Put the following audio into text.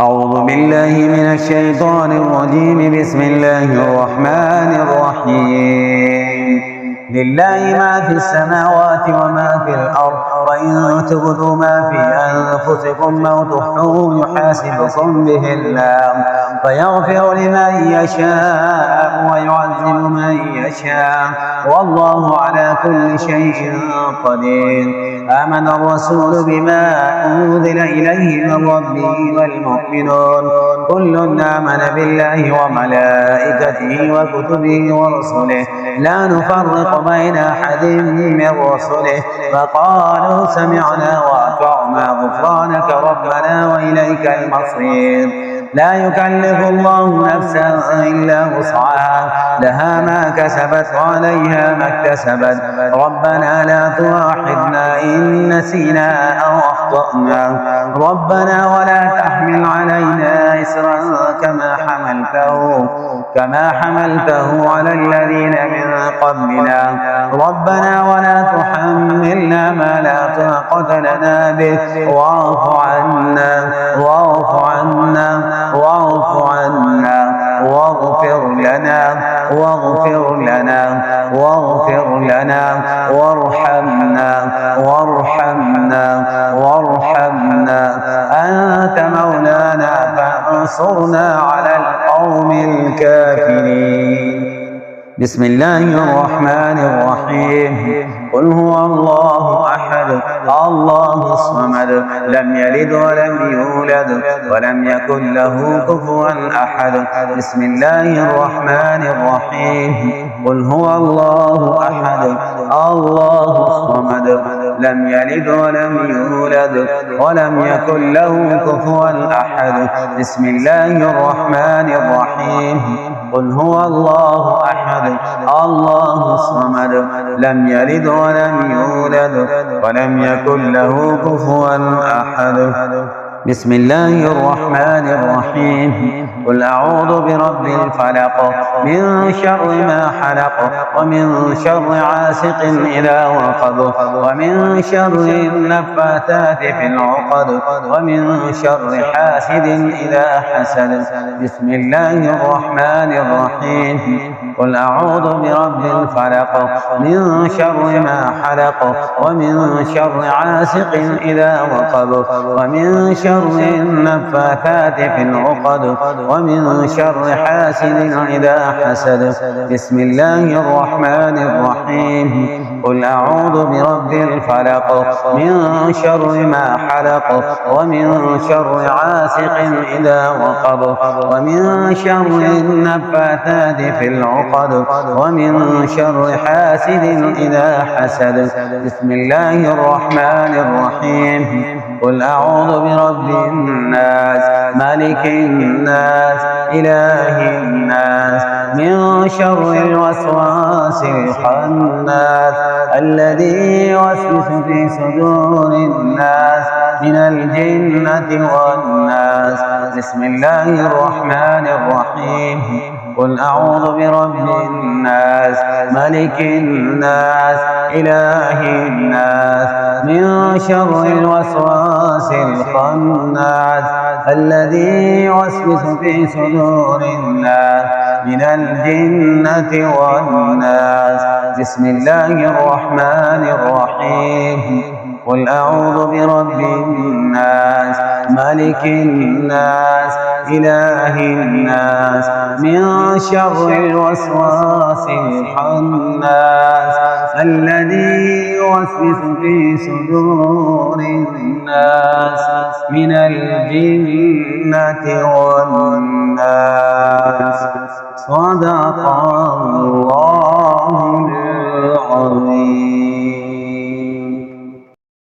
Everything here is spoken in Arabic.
أعوذ بالله من الشيطان الرجيم. بسم الله الرحمن الرحيم. لله ما في السماوات وما في الأرض، وإن تبدوا ما في أنفسكم أو تخفوه يحاسبكم به الله، فيغفر لمن يشاء ويعذب من يشاء، والله على كل شيء قدير. آمن الرسول بما أنزل إليه من ربه والمؤمنون كل آمن بالله وملائكته وكتبه ورسله لا نفرق بين أحد من رسله، فقالوا سمعنا وأطعنا غفرانك ربنا وإليك المصير. لا يكلف الله نفسا إلا وسعها، لها ما كسبت وعليها ما اكتسبت. ربنا لا تؤاخذنا إن نسينا أو أخطأنا، ربنا ولا تحمل علينا إصرا كما حملته على الذين من قبلنا، ربنا ولا تحملنا ما لا طاقة لنا به، واعف عنا واغفر لنا وارحمنا أنت مولانا فانصرنا على القوم الكافرين. بسم الله الرحمن الرحيم. قل هو الله أحد الله الصمد لم يلد ولم يولد ولم يكن له كفوا أحد. بسم الله الرحمن الرحيم. قل هو الله أحد الله الصمد لم يلد ولم يولد ولم يكن له كفوا أحد. بسم الله الرحمن الرحيم. قل هو الله أحد الله الصمد لم يلد ولم يولد ولم يكن له كفوا أحد. بسم الله الرحمن الرحيم. قل أعوذ برب الفلق من شر ما حلق ومن شر عاسق إذا وقب ومن شر النفاثات في العقد ومن شر حاسد إذا حسد. بسم الله الرحمن الرحيم. قل أعوذ برب الفلق من شر ما حلق ومن شر عاسق إذا وقب ومن شر النفاثات في العقد ومن شر حاسد إذا حسد. بسم الله الرحمن الرحيم. قل أعوذ برب الفلق من شر ما حلق ومن شر عاسق إذا وقب ومن شر النفاثات في العقد ومن شر حاسد إذا حسد. بسم الله الرحمن الرحيم. قل أعوذ برب الناس ملك الناس إله الناس من شر الوسواس الخناس الذي يوسوس في صدور الناس من الجنة والناس. بسم الله الرحمن الرحيم. قل أعوذ برب الناس ملك الناس إله الناس من شر الوسواس الخناس الذي يوسوس في صدور الناس من الجنة والناس. بسم الله الرحمن الرحيم. قل أعوذ برب الناس ملك الناس إله الناس من شر الوسواس الخناس الذي يوسوس في صدور الناس من الجنة والناس. صدق الله العظيم.